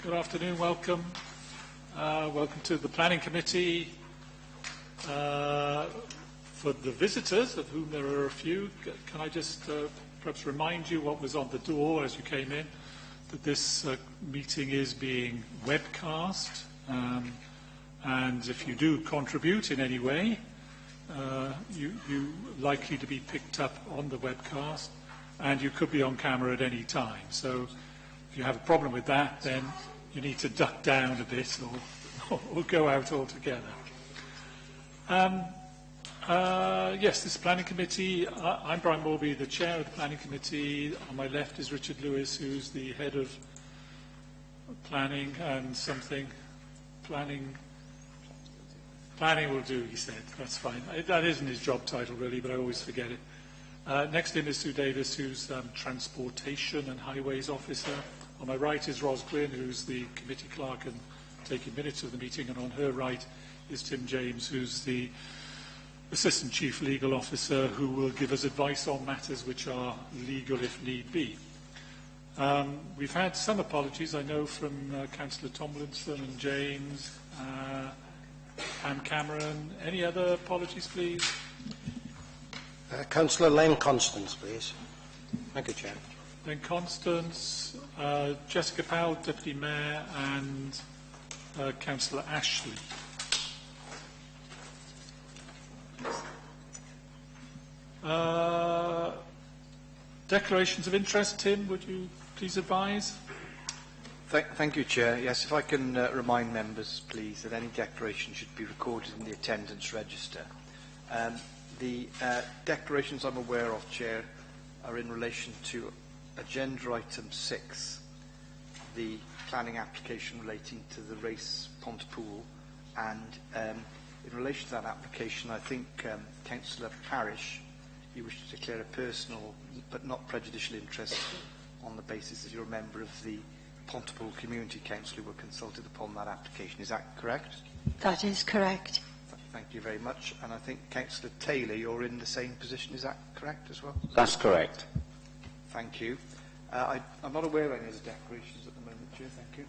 Good afternoon, welcome. Welcome to the Planning Committee. For the visitors, of whom there are a few, can I just perhaps remind you what was on the door as you came in, that this meeting is being webcast, and if you do contribute in any way, you're likely to be picked up on the webcast, and you could be on camera at any time. So if you have a problem with that, then you need to duck down a bit or go out altogether. Yes, this Planning Committee, I'm Brian Morby, the Chair of the Planning Committee. On my left is Richard Lewis, who's the Head of Planning and something. Planning will do, he said. That's fine. That isn't his job title, really, but I always forget it. Next to him is Sue Davis, who's Transportation and Highways Officer. On my right is Ros Glynn, who's the Committee Clerk and taking minutes of the meeting. And on her right is Tim James, who's the Assistant Chief Legal Officer, who will give us advice on matters which are legal if need be. We've had some apologies, I know, from Councillor Tomlinson and James, Pam Cameron. Any other apologies, please? Councillor Len Constance, please. Thank you, Chair. Len Constance, Jessica Powell, Deputy Mayor, and Councillor Ashley. Declarations of interest, Tim, would you please advise? Thank you, Chair. Yes, if I can remind members, please, that any declaration should be recorded in the attendance register. The declarations I'm aware of, Chair, are in relation to agenda item 6, the planning application relating to the race Pontypool, and in relation to that application, I think Councillor Parish, you wish to declare a personal but not prejudicial interest on the basis that you're a member of the Pontypool Community Council who were consulted upon that application. Is that correct? That is correct. Thank you very much. And I think, Councillor Taylor, you're in the same position. Is that correct as well? That's correct. Thank you. I'm not aware of any other declarations at the moment, Chair. Thank you.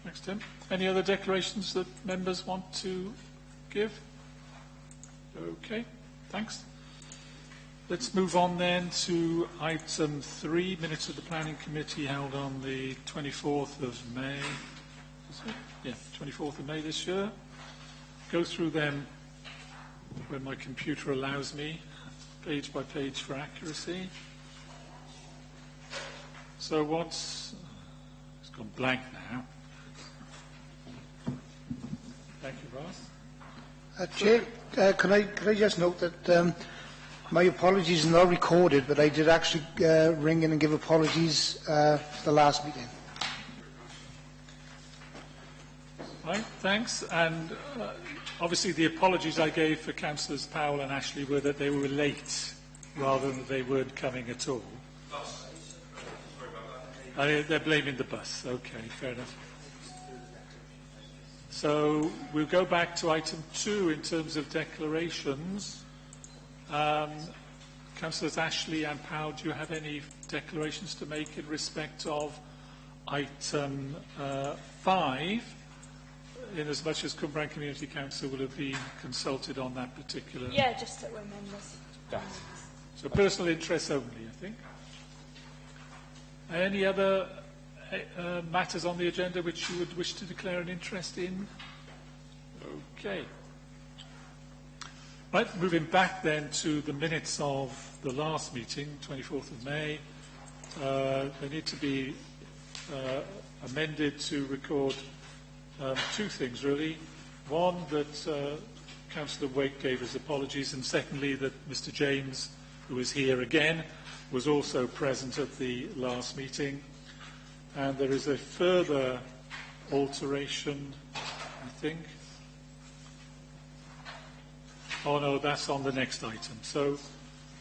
Thanks, Tim. Any other declarations that members want to give? Okay, thanks. Let's move on then to item 3, minutes of the Planning Committee held on the 24th of May. Is it? Yeah, 24th of May this year. Go through them when my computer allows me, page by page for accuracy. So it's gone blank now. Thank you, Ross. Chair, can I just note that my apologies are not recorded, but I did actually ring in and give apologies for the last meeting. Right, thanks. And obviously the apologies I gave for Councillors Powell and Ashley were that they were late rather than they weren't coming at all. They're blaming the bus. Okay, fair enough. So we'll go back to item 2 in terms of declarations. Councillors Ashley and Powell, do you have any declarations to make in respect of item 5, in as much as Cumbrian Community Council will have been consulted on that particular? Yeah, just that we're members. Yeah. So personal interests only, I think. Any other matters on the agenda which you would wish to declare an interest in? Okay. Right, moving back then to the minutes of the last meeting, 24th of May. They need to be amended to record 2 things, really. One, that Councillor Wake gave his apologies, and secondly, that Mr. James, who is here again, was also present at the last meeting. And there is a further alteration, I think. Oh no, that's on the next item. So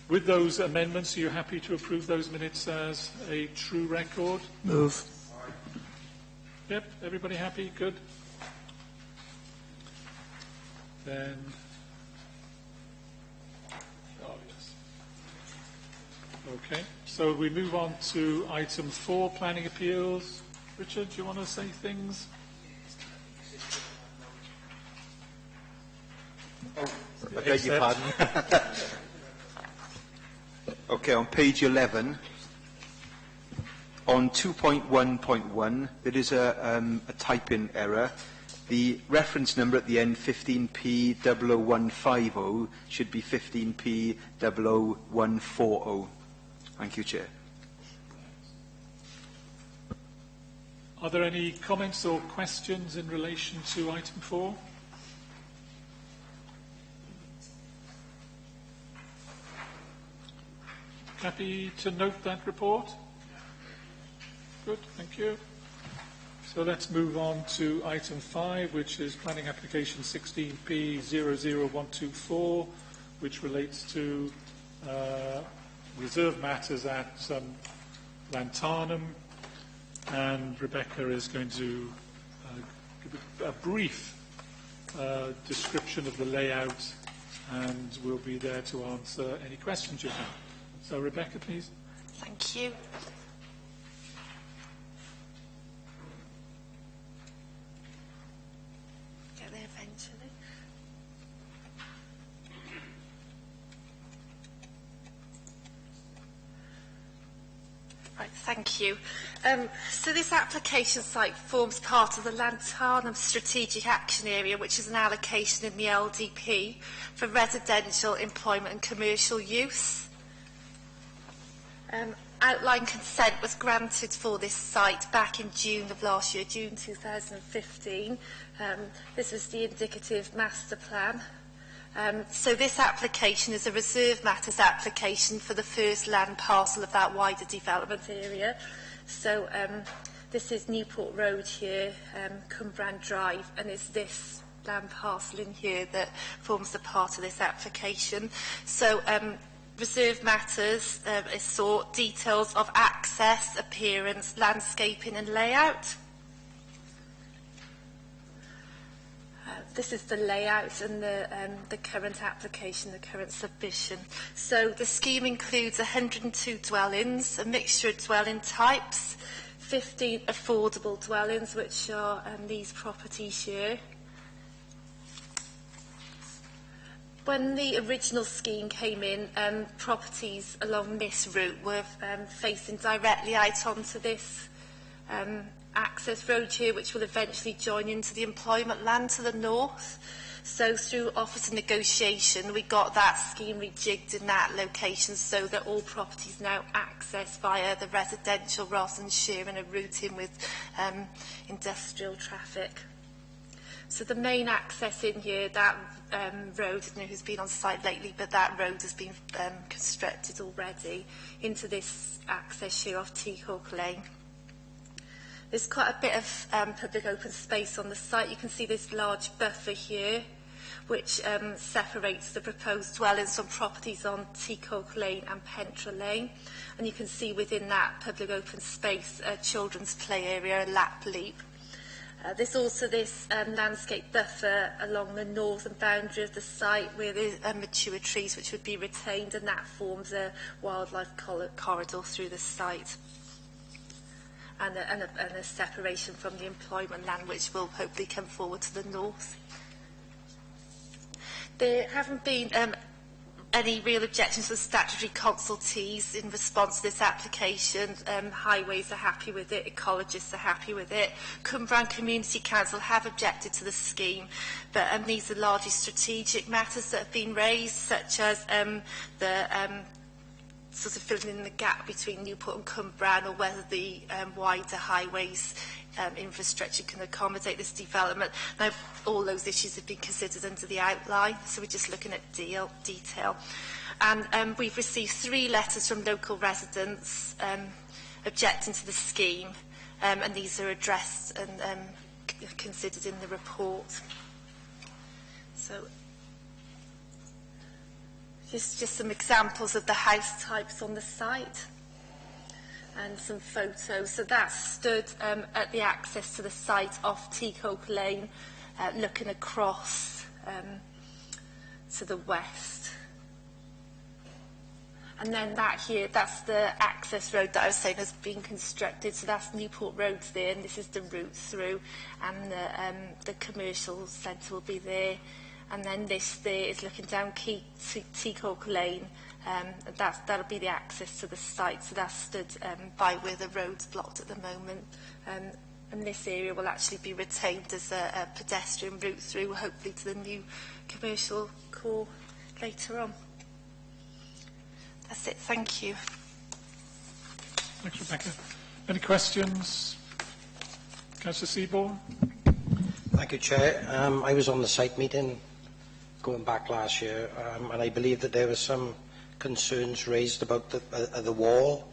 with those amendments, are you happy to approve those minutes as a true record? Move. Yep, everybody happy? Good. Then, oh yes. Okay, so we move on to item 4, planning appeals. Richard, do you want to say things? I beg your pardon. Okay, on page 11, on 2.1.1, there is a typing error. The reference number at the end, 15P00150, should be 15P00140. Thank you, Chair. Are there any comments or questions in relation to item 4? Happy to note that report? Good, thank you. So let's move on to item 5, which is planning application 16P00124, which relates to reserve matters at Lantarnum. And Rebecca is going to give a brief description of the layout, and we'll be there to answer any questions you have. So, Rebecca, please. Thank you. Get there eventually. Right, thank you. So this application site forms part of the Lantarnum Strategic Action Area, which is an allocation in the LDP for residential, employment and commercial use. Outline consent was granted for this site back in June of last year, June 2015. This is the indicative master plan. So this application is a reserve matters application for the first land parcel of that wider development area. So this is Newport Road here, Cumbrian Drive, and it's this land parcel in here that forms the part of this application. So reserve matters is sought details of access, appearance, landscaping and layout. This is the layout and the current application, the current submission. So the scheme includes 102 dwellings, a mixture of dwelling types, 15 affordable dwellings, which are these properties here. When the original scheme came in, properties along this route were facing directly out onto this access road here, which will eventually join into the employment land to the north. So through officer negotiation, we got that scheme rejigged in that location so that all properties now access via the residential rather than sharing a route in with industrial traffic. So the main access in here, that road, I don't know who's been on site lately, but that road has been constructed already into this access here off Teacock Lane. There's quite a bit of public open space on the site. You can see this large buffer here, which separates the proposed dwellings from properties on Teacock Lane and Pentra Lane. And you can see within that public open space a children's play area, a lap leap. There's also this landscape buffer along the northern boundary of the site where there are mature trees which would be retained, and that forms a wildlife corridor through the site. And a separation from the employment land which will hopefully come forward to the north. There haven't been any real objections to the statutory consultees in response to this application. Highways are happy with it, ecologists are happy with it. Cumbrian Community Council have objected to the scheme, but these are largely strategic matters that have been raised, such as sort of filling in the gap between Newport and Cumbrian, or whether the wider highways infrastructure can accommodate this development. Now, all those issues have been considered under the outline, so we're just looking at detail. And we've received 3 letters from local residents objecting to the scheme, and these are addressed and considered in the report. So, just some examples of the house types on the site and some photos. So that stood at the access to the site off Teacock Lane, looking across to the west. And then that here, that's the access road that I was saying has been constructed. So that's Newport Roads there, and this is the route through, and the commercial centre will be there. And then this there is looking down Teacock Lane. That'll be the access to the site. So that's stood by where the road's blocked at the moment. And this area will actually be retained as a pedestrian route through, hopefully to the new commercial core later on. That's it, thank you. Thanks, Rebecca. Any questions? Councillor Seaborn? Thank you, Chair. I was on the site meeting going back last year, and I believe that there were some concerns raised about the wall.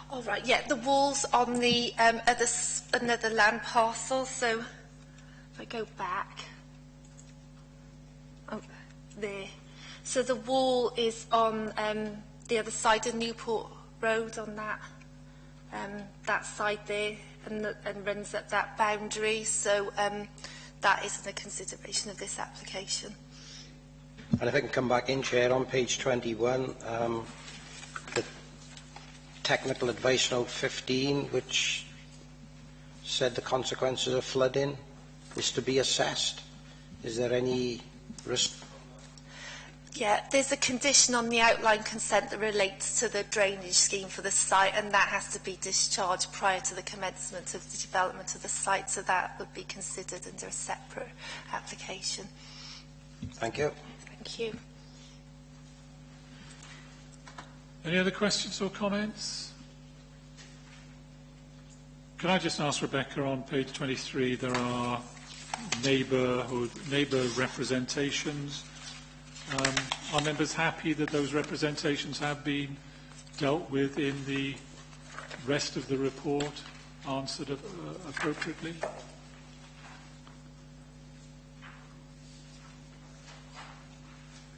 All right, yeah, the wall's on the another land parcel. So if I go back, oh, there. So the wall is on the other side of Newport Road, on that side there, and runs up that boundary. So that isn't a consideration of this application. And if I can come back in, Chair, on page 21, the technical advice note 15, which said the consequences of flooding is to be assessed. Is there any risk? Yeah, there's a condition on the outline consent that relates to the drainage scheme for the site, and that has to be discharged prior to the commencement of the development of the site, so that would be considered under a separate application. Thank you. Thank you. Any other questions or comments? Can I just ask Rebecca, on page 23, there are neighbour representations. Are members happy that those representations have been dealt with in the rest of the report, answered appropriately?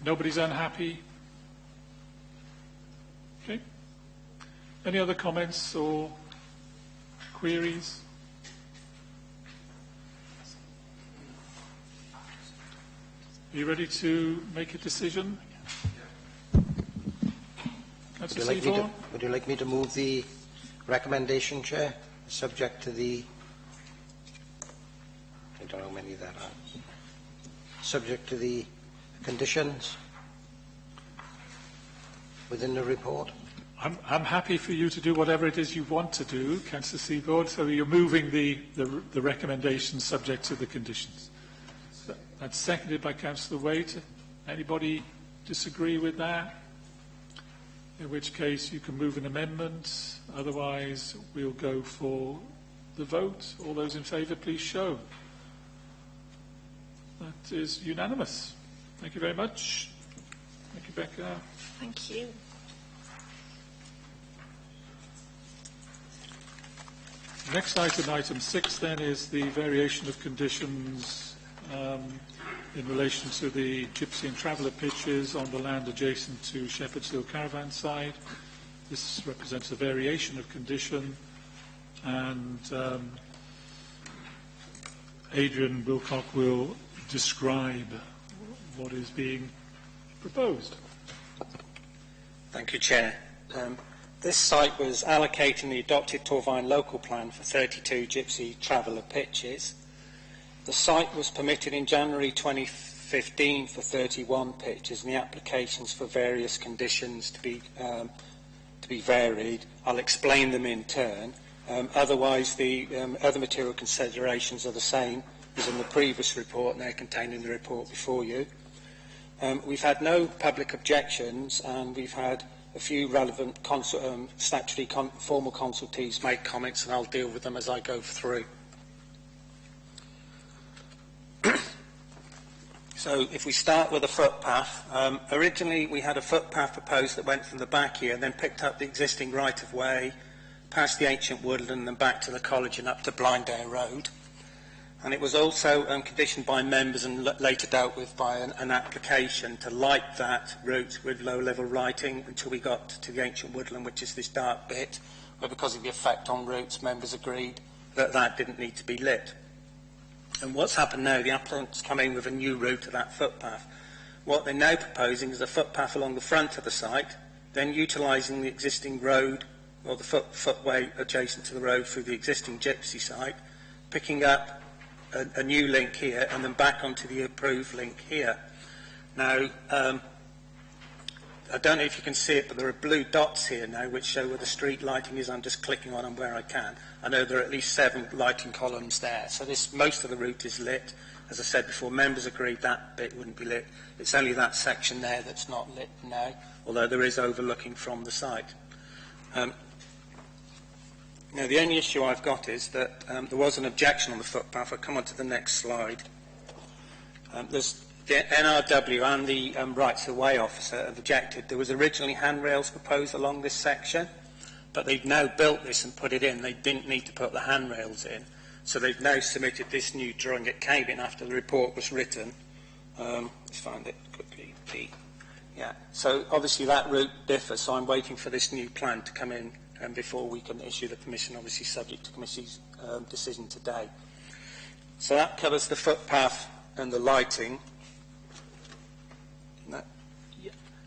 Nobody's unhappy? Okay. Any other comments or queries? Are you ready to make a decision? Would you like me to move the recommendation, Chair, subject to the... I don't know how many there are. Subject to the conditions within the report? I'm happy for you to do whatever it is you want to do, Councillor Seaboard, so you're moving the recommendation subject to the conditions. That's seconded by Councillor Waite. Anybody disagree with that? In which case you can move an amendment. Otherwise, we'll go for the vote. All those in favour, please show. That is unanimous. Thank you very much. Thank you, Becca. Thank you. Next item, item 6, then, is the variation of conditions in relation to the gypsy and traveller pitches on the land adjacent to Shepherd's Hill caravan site. This represents a variation of condition, and Adrian Wilcock will describe what is being proposed. Thank you, Chair. This site was allocated in the adopted Torvine local plan for 32 gypsy traveller pitches. The site was permitted in January 2015 for 31 pitches, and the applications for various conditions to be varied. I'll explain them in turn. Otherwise, the other material considerations are the same as in the previous report, and they're contained in the report before you. We've had no public objections, and we've had a few relevant statutory formal consultees make comments, and I'll deal with them as I go through. So if we start with a footpath, originally we had a footpath proposed that went from the back here and then picked up the existing right-of-way, past the ancient woodland and back to the college and up to Blindale Road. And it was also conditioned by members and later dealt with by an application to light that route with low-level lighting until we got to the ancient woodland, which is this dark bit, where because of the effect on routes, members agreed that that didn't need to be lit. And what's happened now, the applicant's come in with a new route to that footpath. What they're now proposing is a footpath along the front of the site, then utilising the existing road or the footway adjacent to the road through the existing gypsy site, picking up a new link here and then back onto the approved link here. Now, I don't know if you can see it, but there are blue dots here now which show where the street lighting is. I'm just clicking on them where I can. I know there are at least 7 lighting columns there. So most of the route is lit. As I said before, members agreed that bit wouldn't be lit. It's only that section there that's not lit now, although there is overlooking from the site. Now, the only issue I've got is that there was an objection on the footpath. I'll come on to the next slide. There's the NRW and the Rights of Way officer have objected. There was originally handrails proposed along this section, but they've now built this and put it in. They didn't need to put the handrails in. So they've now submitted this new drawing. It came in after the report was written. Let's find it quickly. Yeah. So obviously that route differs, so I'm waiting for this new plan to come in before we can issue the permission, obviously subject to committee's decision today. So that covers the footpath and the lighting.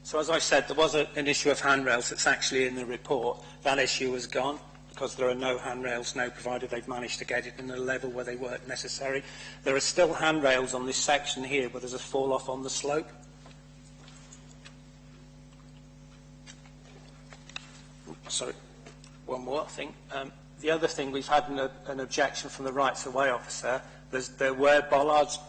So as I said, there was an issue of handrails that's actually in the report. That issue was gone because there are no handrails now, provided they've managed to get it in a level where they weren't necessary. There are still handrails on this section here, but there's a fall off on the slope. Sorry, one more thing. The other thing, we've had an objection from the Rights of Way officer. There were bollards,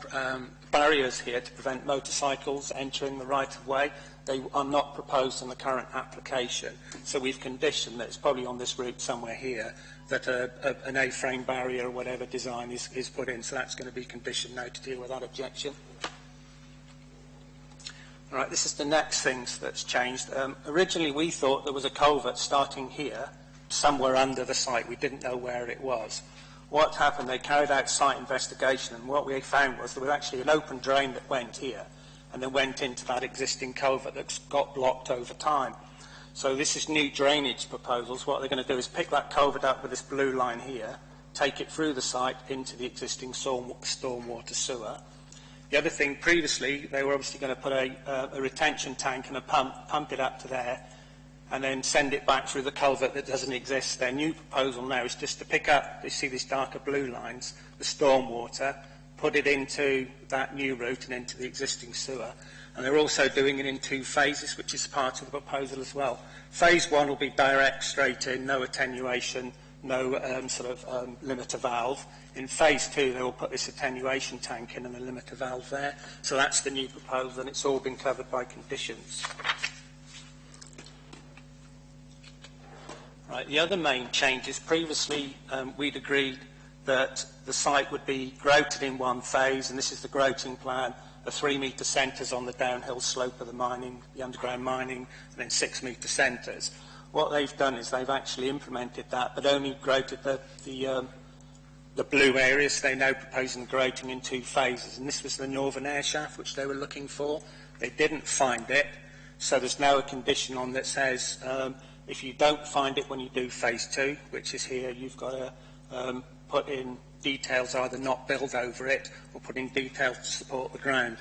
barriers here to prevent motorcycles entering the right of way. They are not proposed in the current application. So we've conditioned that it's probably on this route somewhere here that an A-frame barrier or whatever design is put in. So that's going to be conditioned now to deal with that objection. All right, this is the next thing that's changed. Originally we thought there was a culvert starting here, somewhere under the site. We didn't know where it was. What happened, they carried out site investigation, and what we found was there was actually an open drain that went here and then went into that existing culvert that got blocked over time. So this is new drainage proposals. What they're going to do is pick that culvert up with this blue line here, take it through the site into the existing stormwater sewer. The other thing, previously, they were obviously going to put a retention tank and a pump it up to there, and then send it back through the culvert that doesn't exist. Their new proposal now is just to pick up, you see these darker blue lines, the stormwater, put it into that new route and into the existing sewer. And they're also doing it in 2 phases, which is part of the proposal as well. Phase 1 will be direct, straight in, no attenuation, no limiter valve. In phase 2, they will put this attenuation tank in and a limiter valve there. So that's the new proposal, and it's all been covered by conditions. Right, the other main change is previously we'd agreed that the site would be grouted in 1 phase, and this is the grouting plan, the 3-metre centres on the downhill slope of the mining, the underground mining, and then 6-metre centres. What they've done is they've actually implemented that, but only grouted the blue areas. They're now proposing grouting in 2 phases, and this was the northern air shaft which they were looking for. They didn't find it, so there's now a condition on that says if you don't find it when you do phase 2, which is here, you've got to put in details, either not build over it or put in details to support the ground.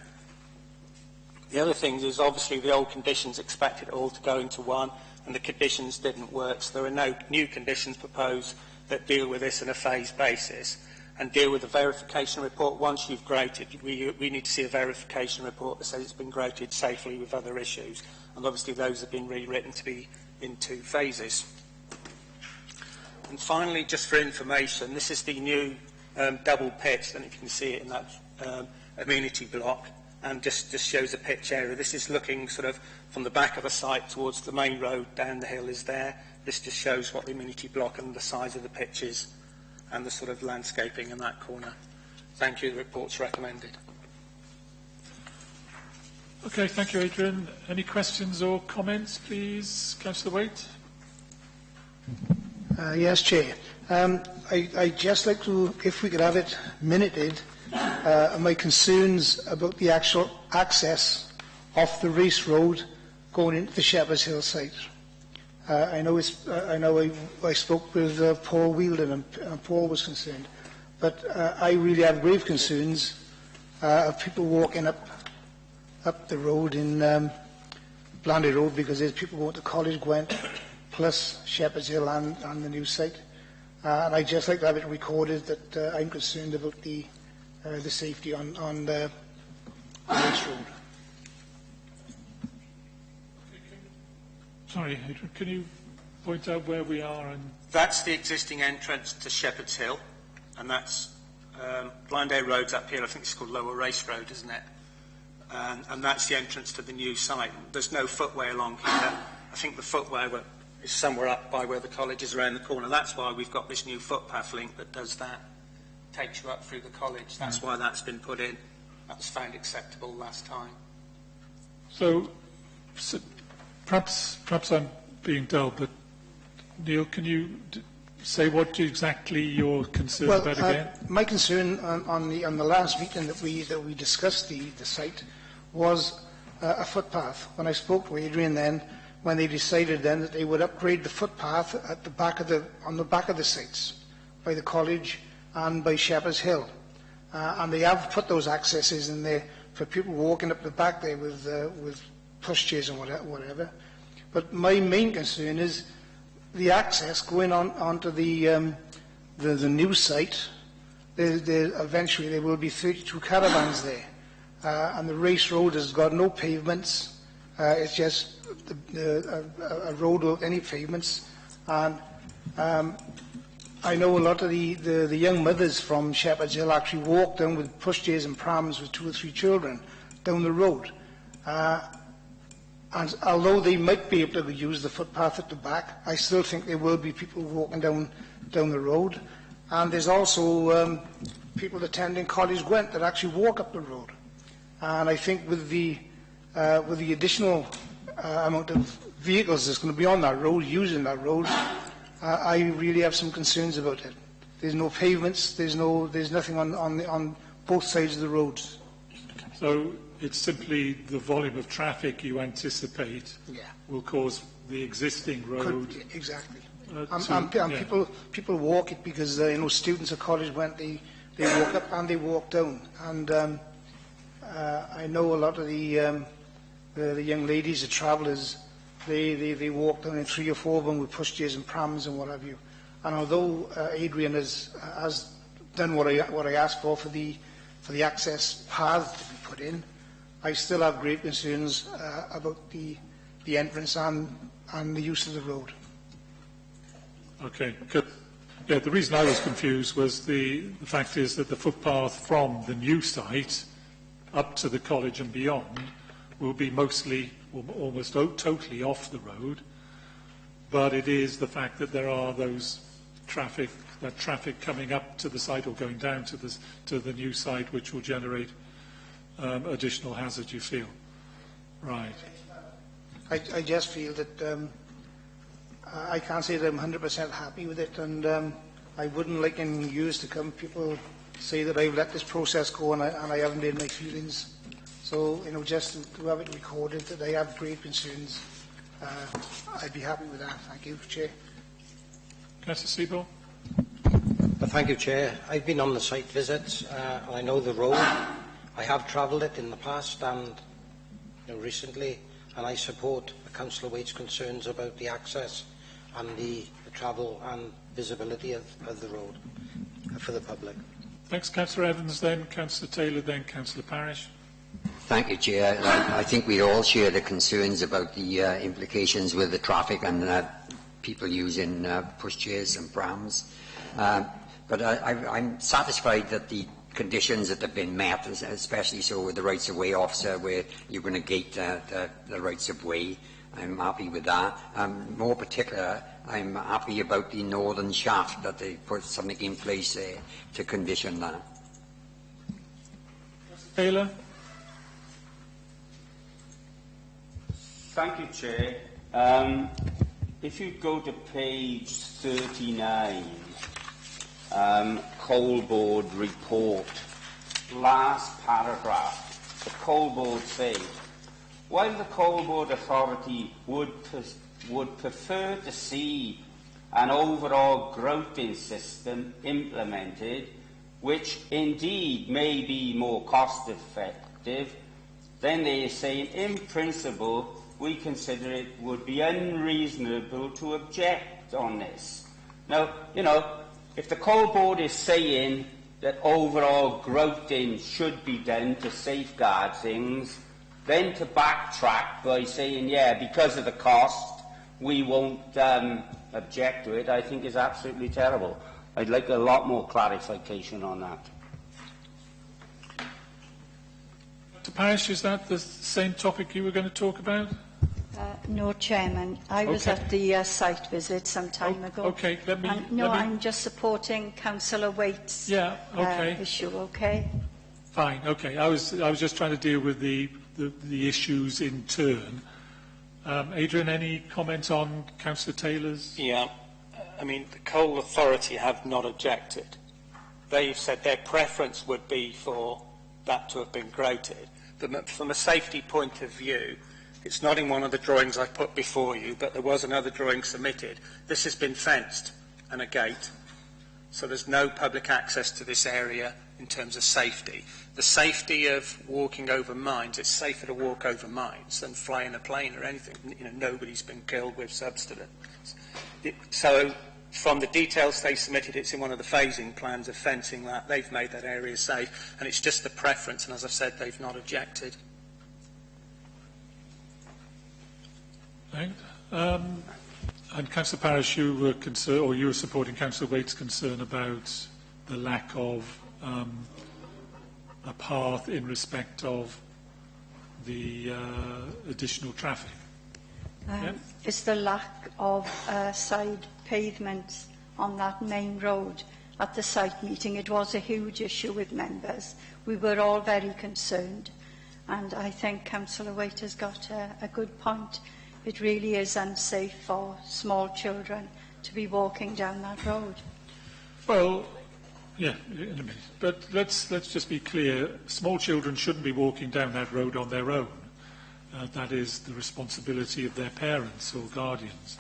The other thing is obviously the old conditions expected it all to go into 1, and the conditions didn't work, so there are no new conditions proposed that deal with this on a phased basis and deal with the verification report. Once you've grouted, we need to see a verification report that says it's been grouted safely with other issues, and obviously those have been rewritten to be in 2 phases. And finally, just for information, this is the new double pitch, and if you can see it in that amenity block, and just shows a pitch area. This is looking sort of from the back of the site towards the main road down the hill is there. This just shows what the amenity block and the size of the pitch is and the sort of landscaping in that corner. Thank you. The report's recommended. Okay, thank you, Adrian. Any questions or comments, please? Councillor Waite. Yes, Chair. I'd just like to, if we could have it minuted, my concerns about the actual access off the Rees Road going into the Shepherd's Hill site. I know I spoke with Paul Wheeldon, and Paul was concerned, but I really have grave concerns of people walking up the road in Blandy Road, because there's people going to College Gwent, plus Shepherd's Hill and the new site. And I'd just like to have it recorded that I'm concerned about the safety on the Race Road. Sorry, Adrian, can you point out where we are? And That's the existing entrance to Shepherd's Hill, and that's Blinday Road's up here. I think it's called Lower Race Road, isn't it? And that's the entrance to the new site. There's no footway along here. I think the footway is somewhere up by where the college is around the corner. That's why we've got this new footpath link that does that, takes you up through the college. That's why that's been put in. That was found acceptable last time. so perhaps I'm being dull, but Neil, can you say what exactly you're concerned about again? My concern on the last meeting that we discussed the site was a footpath. When I spoke to Adrian then, when they decided then that they would upgrade the footpath at on the back of the sites, by the college and by Shepherd's Hill, and they have put those accesses in there for people walking up the back there with pushchairs and whatever. But my main concern is the access going onto the new site. Eventually there will be 32 caravans there, and the Race Road has got no pavements. It's just a road without any pavements. And I know a lot of the young mothers from Shepherd's Hill actually walk down with pushchairs and prams with 2 or 3 children down the road. And although they might be able to use the footpath at the back, I still think there will be people walking down the road. And there's also people attending College Gwent that actually walk up the road. And I think with the additional amount of vehicles that's going to be on that road, using that road, I really have some concerns about it. There's no pavements. There's nothing on both sides of the roads. So it's simply the volume of traffic you anticipate will cause the existing road. Exactly. People walk it because students at college they walk up and they walk down. And I know a lot of the young ladies, the travellers, they walk down in 3 or 4 of them with pushchairs and prams and what have you. And although Adrian has done what I asked for the access path to be put in, I still have great concerns about the entrance and the use of the road. Okay. Yeah, the reason I was confused was the fact is that the footpath from the new site up to the college and beyond will be mostly, almost totally off the road, but it is the fact that there are that traffic coming up to the site or going down to the new site, which will generate additional hazard, you feel. Right. I just feel that I can't say that I'm 100% happy with it, and I wouldn't like in years to come people say that I've let this process go and I haven't made my feelings. So, just to have it recorded that I have great concerns, I'd be happy with that. Thank you, Chair. Councillor Seaborn? Thank you, Chair. I've been on the site visits, and I know the road. I have travelled it in the past and recently, and I support Councillor Waite's concerns about the access and the travel and visibility of the road for the public. Thanks, Councillor Evans, then Councillor Taylor, then Councillor Parish. Thank you, Chair. I think we all share the concerns about the implications with the traffic and people using pushchairs and prams. But I'm satisfied that the conditions that have been met, especially so with the rights of way officer, where you're going to gate the rights of way. I'm happy with that. More particular, I'm happy about the northern shaft, that they put something in place to condition that. Taylor? Thank you, Chair. If you go to page 39, Coal Board report, last paragraph, the Coal Board says, while the Coal Board Authority would prefer to see an overall grouting system implemented, which indeed may be more cost effective, then they are saying, in principle, we consider it would be unreasonable to object on this. Now, you know, if the Coal Board is saying that overall grouting should be done to safeguard things, then to backtrack by saying, yeah, because of the cost, we won't object to it, I think is absolutely terrible. I'd like a lot more clarification on that. Mr. Parish, is that the same topic you were going to talk about? No, Chairman. I was Okay. at the site visit some time ago. Okay, I'm just supporting Councillor Waite's issue, okay? Fine, okay. I was just trying to deal with the issues in turn. Adrian, any comment on Councillor Taylor's? Yeah, I mean, the Coal Authority have not objected. They've said their preference would be for that to have been grouted. But from a safety point of view, it's not in one of the drawings I put before you, but there was another drawing submitted. This has been fenced and a gate, so there's no public access to this area in terms of safety. The safety of walking over mines, it's safer to walk over mines than fly in a plane or anything. You know, nobody's been killed with subsidence. So from the details they submitted, it's in one of the phasing plans of fencing that. They've made that area safe, and it's just the preference, and as I've said, they've not objected. Right. And Councillor Parish, you were concerned, or you were supporting Councillor Waite's concern about the lack of a path in respect of the additional traffic. It's the lack of side pavements on that main road. At the site meeting, it was a huge issue with members. We were all very concerned, and I think Councillor Waite has got a good point. It really is unsafe for small children to be walking down that road. Well, yeah, in a minute. But let's just be clear. Small children shouldn't be walking down that road on their own. That is the responsibility of their parents or guardians.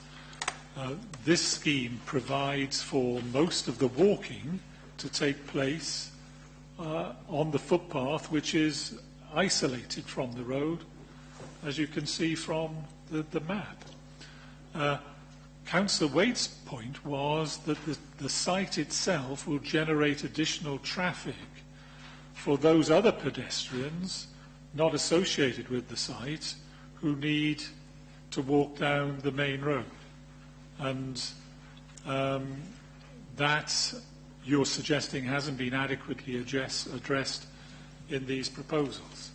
This scheme provides for most of the walking to take place on the footpath, which is isolated from the road, as you can see from the map. Councillor Waite's point was that the site itself will generate additional traffic for those other pedestrians not associated with the site who need to walk down the main road. And that, you're suggesting, hasn't been adequately addressed in these proposals.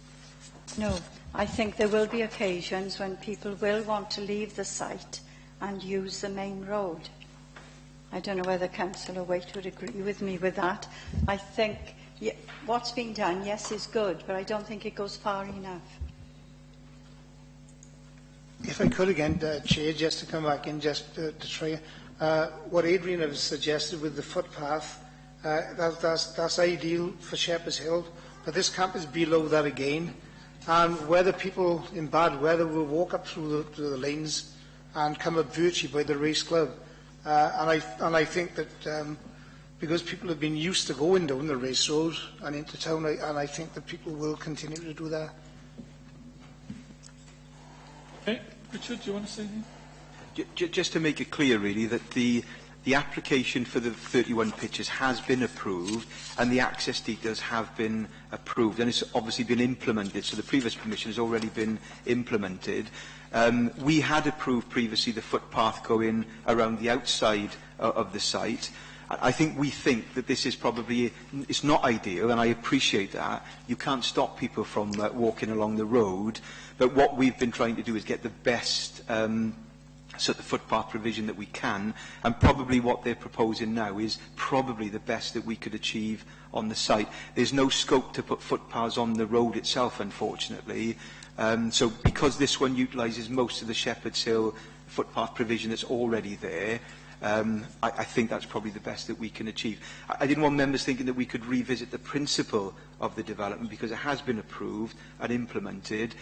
No, I think there will be occasions when people will want to leave the site and use the main road. I don't know whether Councillor Waite would agree with me with that. I think what's been done, yes, is good, but I don't think it goes far enough. If I could again, Chair, just to come back in, just to try what Adrian has suggested with the footpath, that's ideal for Shepherd's Hill, but this camp is below that again, and whether people in bad weather will walk up through the lanes and come up virtually by the race club, and I think that because people have been used to going down the race road and into town, and I think that people will continue to do that. Okay, Richard, do you want to say anything? Just to make it clear, really, that the application for the 31 pitches has been approved and the access details have been approved, and it's obviously been implemented, so the previous permission has already been implemented. We had approved previously the footpath going around the outside of the site. I think we think that this is probably, it's not ideal, and I appreciate that. You can't stop people from walking along the road, but what we've been trying to do is get the best sort of footpath provision that we can, and probably what they're proposing now is probably the best that we could achieve on the site. There's no scope to put footpaths on the road itself, unfortunately. So because this one utilises most of the Shepherd's Hill footpath provision that's already there, I think that's probably the best that we can achieve. I didn't want members thinking that we could revisit the principle of the development because it has been approved and implemented.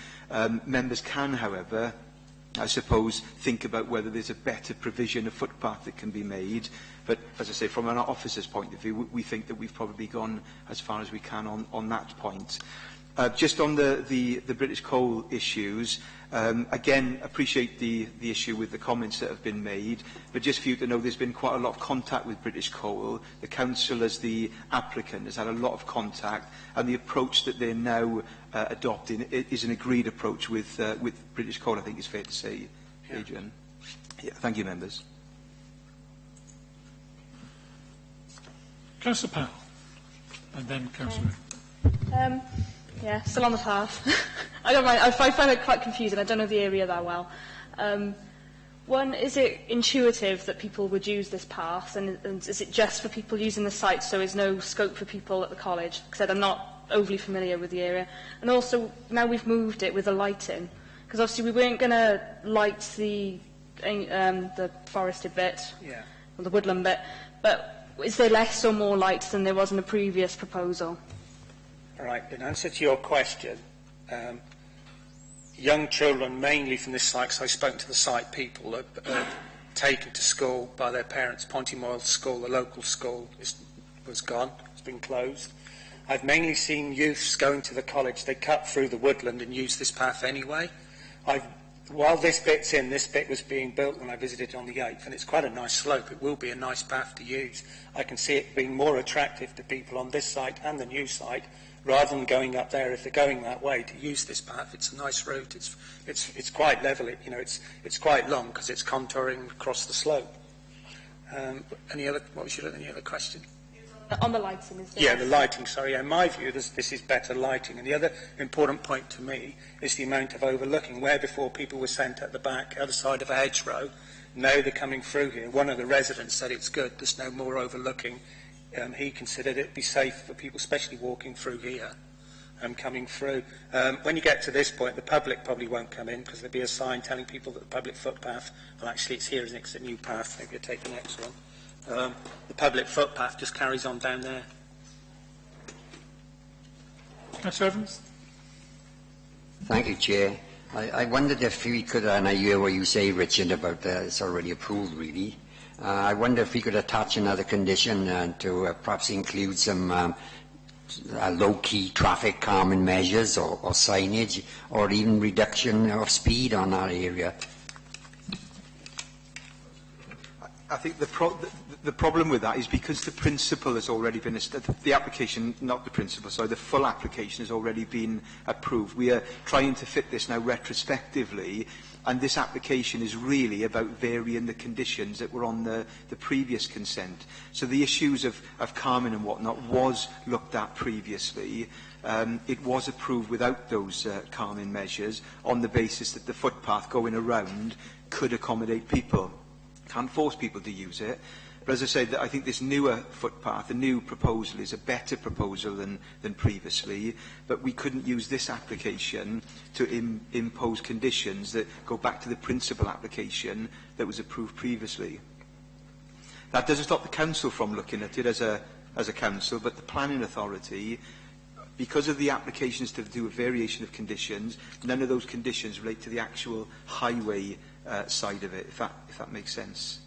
Members can, however, I suppose, think about whether there's a better provision of footpath that can be made. But, as I say, from an officer's point of view, we think that we've probably gone as far as we can on that point. Just on the British Coal issues, again, appreciate the issue with the comments that have been made, but just for you to know, there's been quite a lot of contact with British Coal. The Council, as the applicant, has had a lot of contact, and the approach that they're now adopting is an agreed approach with British Coal, I think it's fair to say, Adrian. Yeah, thank you, members. Councillor Powell, and then Councillor. Yeah, still on the path. I don't mind. I find it quite confusing. I don't know the area that well. One, is it intuitive that people would use this path, and is it just for people using the site, so there's no scope for people at the college? Like I said, I'm not overly familiar with the area. And also, now we've moved it with the lighting, because obviously we weren't going to light the forested bit, or the woodland bit, but is there less or more lights than there was in the previous proposal? All right, in answer to your question, young children, mainly from this site, because I've spoken to the site people, are taken to school by their parents. Pontymoyle School, the local school, was gone, it's been closed. I've mainly seen youths going to the college. They cut through the woodland and use this path anyway. While this bit's in, this bit was being built when I visited on the 8th, and it's quite a nice slope. It will be a nice path to use. I can see it being more attractive to people on this site and the new site, rather than going up there if they're going that way to use this path. It's a nice route. It's quite level. It's quite long because it's contouring across the slope. Any other question? On the lighting, is there? Yeah, the lighting, sorry. In my view, this is better lighting. And the other important point to me is the amount of overlooking. Where before people were sent at the back, other side of a hedgerow, now they're coming through here. One of the residents said it's good, there's no more overlooking. He considered it be safe for people, especially walking through here, coming through. When you get to this point, the public probably won't come in because there'll be a sign telling people that the public footpath, well actually it's here, isn't it? It's a new path. Maybe you'll take the next one. The public footpath just carries on down there. Councillor Evans? Thank you, Chair. I wondered if we could, and I hear what you say, Richard, about it's already approved, really. I wonder if we could attach another condition to perhaps include some low-key traffic calming measures or signage, or even reduction of speed on that area. I think the problem with that is because the principle has already been, the application, not the principle, sorry, the full application has already been approved. We are trying to fit this now retrospectively, and this application is really about varying the conditions that were on the previous consent. So the issues of calming and whatnot was looked at previously. It was approved without those calming measures on the basis that the footpath going around could accommodate people. Can't force people to use it. But as I said, I think this newer footpath, the new proposal, is a better proposal than previously. But we couldn't use this application to impose conditions that go back to the principal application that was approved previously. That doesn't stop the council from looking at it as a council, but the planning authority, because of the applications to do a variation of conditions, none of those conditions relate to the actual highway side of it, if that makes sense.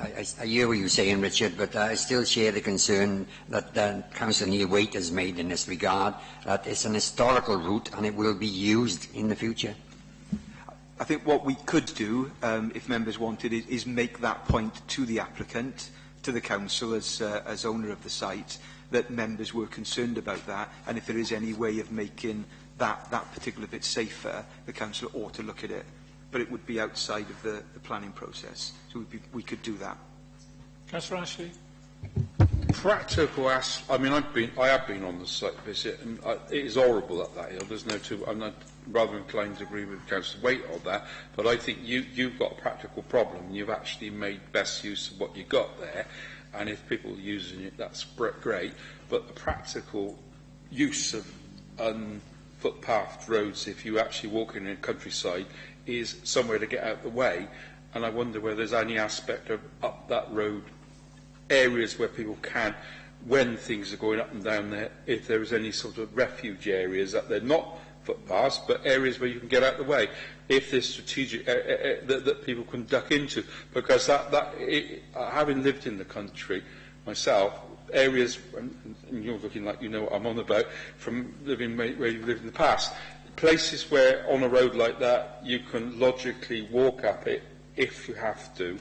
I hear what you're saying, Richard, but I still share the concern that Councillor Neil Waite has made in this regard, that it's an historical route and it will be used in the future. I think what we could do, if members wanted, is make that point to the applicant, to the council as owner of the site, that members were concerned about that, and if there is any way of making that particular bit safer, the council ought to look at it. But it would be outside of the planning process. So we could do that. Councillor Ashley? Practical I mean, I have been on the site visit, and it is horrible up that hill. There's no two. I'm not rather inclined to agree with Councillor Waite on that, but I think you've got a practical problem. You've actually made best use of what you got there, and if people are using it, that's great. But the practical use of footpath roads, if you actually walk in the countryside, is somewhere to get out of the way, and I wonder whether there's any aspect of up that road, areas where people can, when things are going up and down there, if there is any sort of refuge areas that they're not footpaths, but areas where you can get out of the way, if there's strategic that people can duck into, because having lived in the country myself, areas, and you're looking like you know what I'm on about, from living where you've lived in the past, places where on a road like that you can logically walk up it if you have to.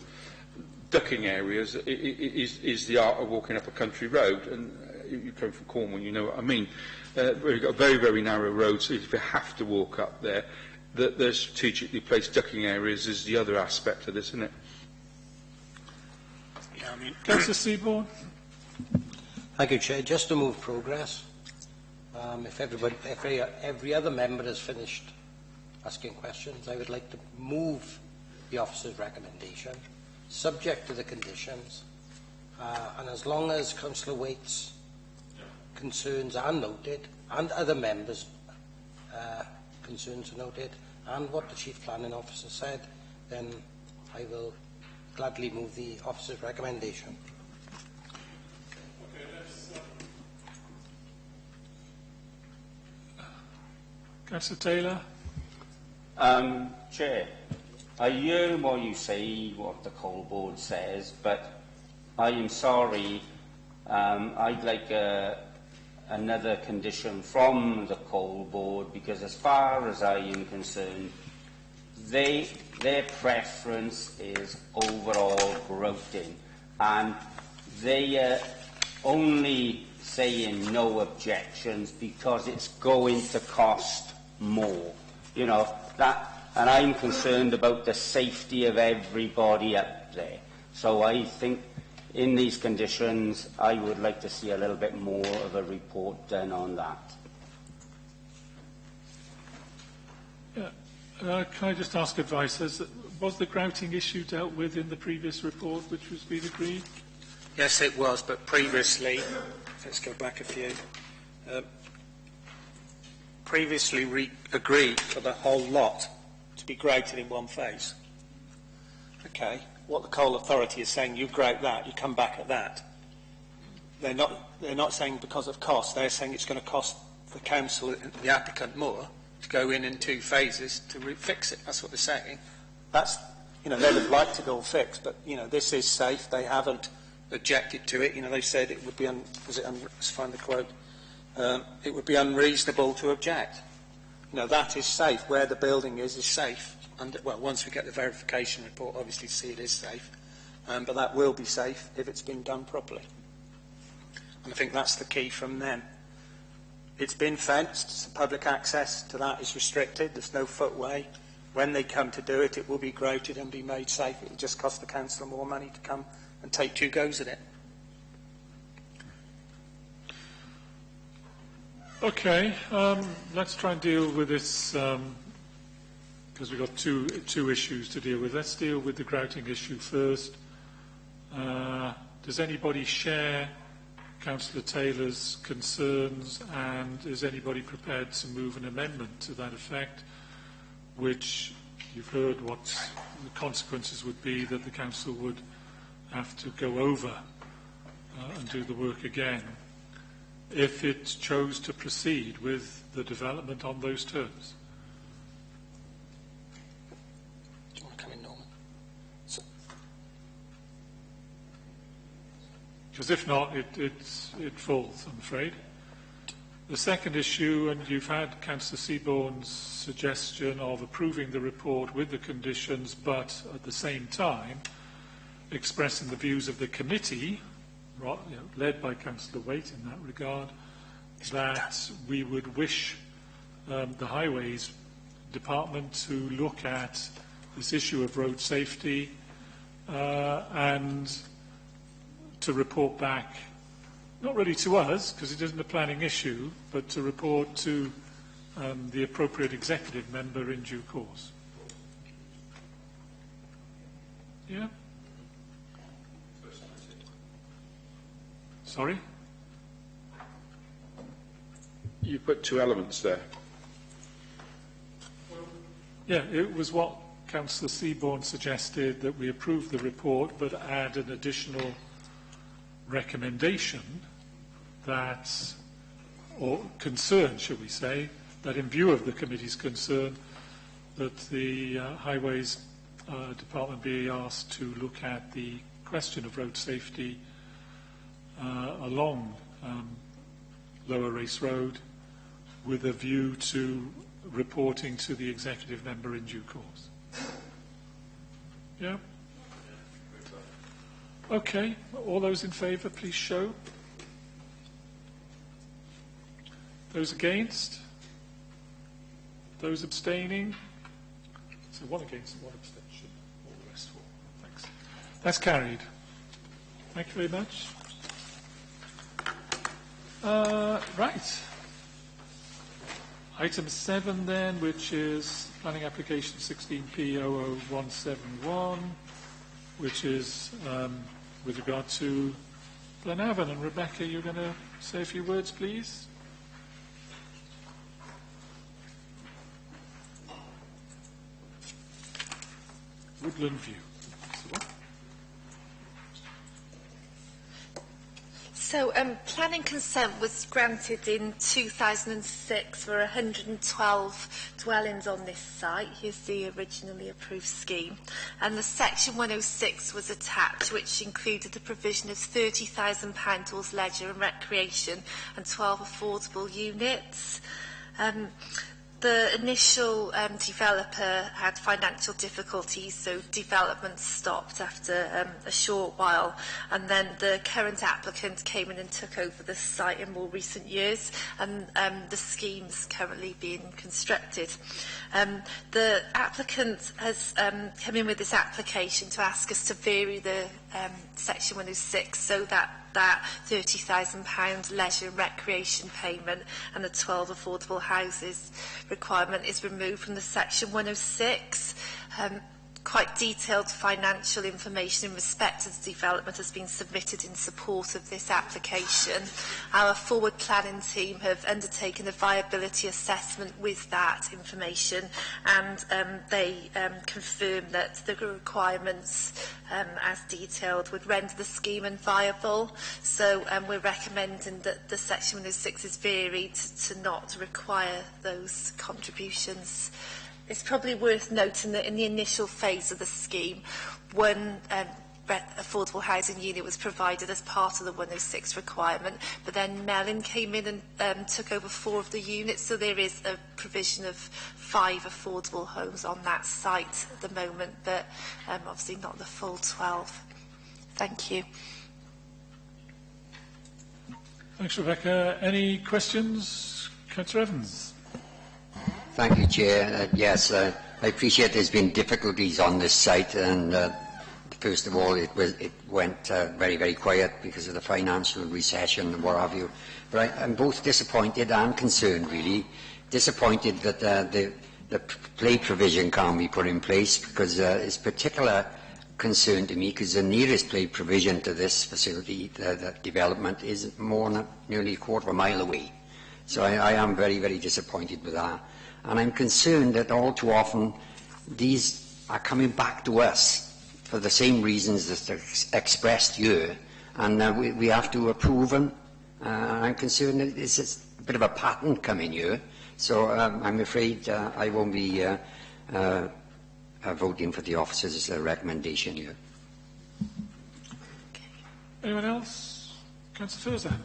Ducking areas is the art of walking up a country road, and you come from Cornwall, you know what I mean. We've got a very, very narrow road, so if you have to walk up there, the strategically placed ducking areas is the other aspect of this, isn't it? Yeah, I mean, Councillor Seaborn. Thank you, Chair. Just to move progress, if every other member has finished asking questions, I would like to move the officer's recommendation, subject to the conditions, and as long as Councillor Waite's concerns are noted, and other members' concerns are noted, and what the Chief Planning Officer said, then I will gladly move the officer's recommendation. Councillor Taylor. Chair, I hear what you say, what the Coal Board says, but I am sorry. I'd like another condition from the Coal Board, because as far as I am concerned, their preference is overall grouting, and they are only saying no objections because it's going to cost more. You know, and I'm concerned about the safety of everybody up there. So I think in these conditions, I would like to see a little bit more of a report done on that. Yeah. Can I just ask advice? Was the grouting issue dealt with in the previous report which was being agreed? Yes, it was, but previously, let's go back a few, previously agreed for the whole lot to be grouted in one phase. Okay, what the Coal Authority is saying, you grout that, you come back at that. They're not saying because of cost, they're saying it's going to cost the council and the applicant more to go in 2 phases to fix it. That's what they're saying. That's, you know, they would like to go fix, but, you know, this is safe. They haven't objected to it. You know, they said it would be, let's find the quote, it would be unreasonable to object. You know, that is safe. Where the building is safe. And, well, once we get the verification report, obviously see it is safe. But that will be safe if it's been done properly. And I think that's the key from them. It's been fenced, so public access to that is restricted, there's no footway. When they come to do it, it will be grouted and be made safe. It will just cost the council more money to come and take 2 goes at it. Okay, let's try and deal with this, because we've got two issues to deal with. Let's deal with the grouting issue first. Does anybody share Councillor Taylor's concerns, and is anybody prepared to move an amendment to that effect, which you've heard what the consequences would be, that the council would have to go over and do the work again if it chose to proceed with the development on those terms? Do you want to come in, Norman? Because if not, it falls, I'm afraid. The second issue, and you've had Councillor Seaborn's suggestion of approving the report with the conditions, but at the same time expressing the views of the committee, led by Councillor Waite in that regard, that we would wish the Highways Department to look at this issue of road safety and to report back, not really to us, because it isn't a planning issue, but to report to the appropriate executive member in due course. Yeah? Sorry? You put 2 elements there. Yeah, it was what Councillor Seaborn suggested, that we approve the report but add an additional recommendation that, or concern, should we say, that in view of the committee's concern, that the Highways Department be asked to look at the question of road safety along Lower Race Road with a view to reporting to the executive member in due course. Yeah? Okay, all those in favour, please show. Those against? Those abstaining? So one against and one abstention. All the rest for. Thanks. That's carried. Thank you very much. Right. Item 7 then, which is planning application 16P00171, which is with regard to Glenavon. And Rebecca, you're going to say a few words, please? Woodland View. So, planning consent was granted in 2006 for 112 dwellings on this site. Here's the originally approved scheme. And the Section 106 was attached, which included the provision of £30,000 towards leisure and recreation and 12 affordable units. The initial developer had financial difficulties, so development stopped after a short while, and then the current applicant came in and took over the site in more recent years, and the scheme's currently being constructed. The applicant has come in with this application to ask us to vary the Section 106 so that £30,000 leisure and recreation payment and the 12 affordable houses requirement is removed from the Section 106. Quite detailed financial information in respect to the development has been submitted in support of this application. Our forward planning team have undertaken a viability assessment with that information, and they confirm that the requirements as detailed would render the scheme unviable. So we're recommending that the Section 106 is varied to not require those contributions. It's probably worth noting that in the initial phase of the scheme, one affordable housing unit was provided as part of the 106 requirement, but then Mellon came in and took over 4 of the units, so there is a provision of 5 affordable homes on that site at the moment, but obviously not the full 12. Thank you. Thanks, Rebecca. Any questions? Councillor Evans. Thank you, Chair. Yes, I appreciate there's been difficulties on this site, and first of all, it went very, very quiet because of the financial recession and what have you. But I'm both disappointed and concerned, really. Disappointed that the play provision can't be put in place, because it's particular concern to me, because the nearest play provision to this facility, the development, is nearly a quarter of a mile away. So I am very, very disappointed with that. And I'm concerned that all too often these are coming back to us for the same reasons that they're expressed here, and we have to approve them. I'm concerned that it's a bit of a pattern coming here, so I'm afraid I won't be voting for the officer's recommendation here. Anyone else? Councillor Furzer.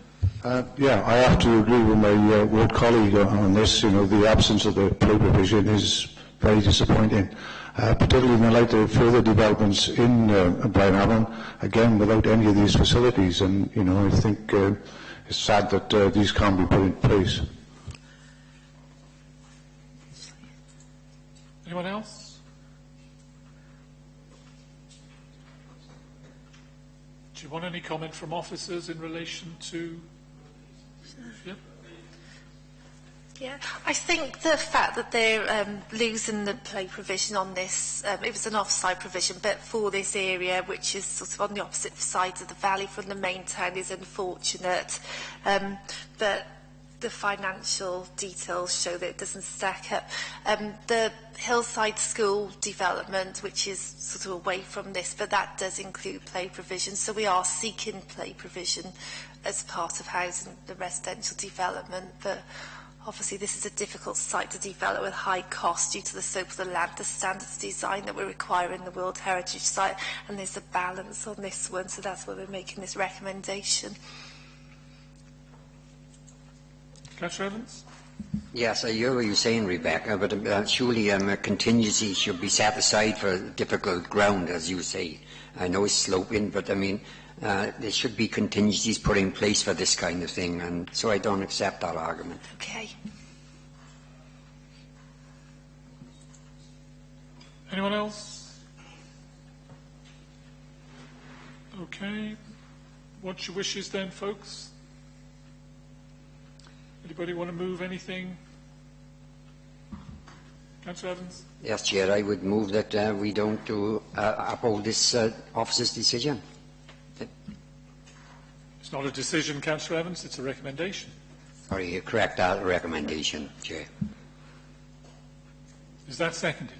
Yeah, I have to agree with my ward colleague on this. You know, the absence of the play provision is very disappointing, particularly in the light of further developments in Blaenavon, again, without any of these facilities. And, you know, I think it's sad that these can't be put in place. Anyone else? Do you want any comment from officers in relation to... Yep. Yeah, I think the fact that they're losing the play provision on this, it was an offside provision, but for this area, which is sort of on the opposite side of the valley from the main town, is unfortunate. But the financial details show that it doesn't stack up. The Hillside School development, which is sort of away from this, but that does include play provision, so we are seeking play provision as part of housing the residential development, but obviously this is a difficult site to develop with high cost due to the slope of the land, the standards design that we require in the World Heritage Site, and there's a balance on this one, so that's why we're making this recommendation. Councillor Evans? Yes, I hear what you're saying, Rebecca, but surely a contingency should be set aside for difficult ground, as you say. I know it's sloping, but I mean, there should be contingencies put in place for this kind of thing, and so I don't accept that argument. Okay. Anyone else? Okay. What's your wishes then, folks? Anybody want to move anything? Councillor Evans? Yes, Chair, I would move that we don't uphold this officer's decision. It's not a decision, Councillor Evans, it's a recommendation. Sorry, correct that recommendation, Chair. Is that seconded?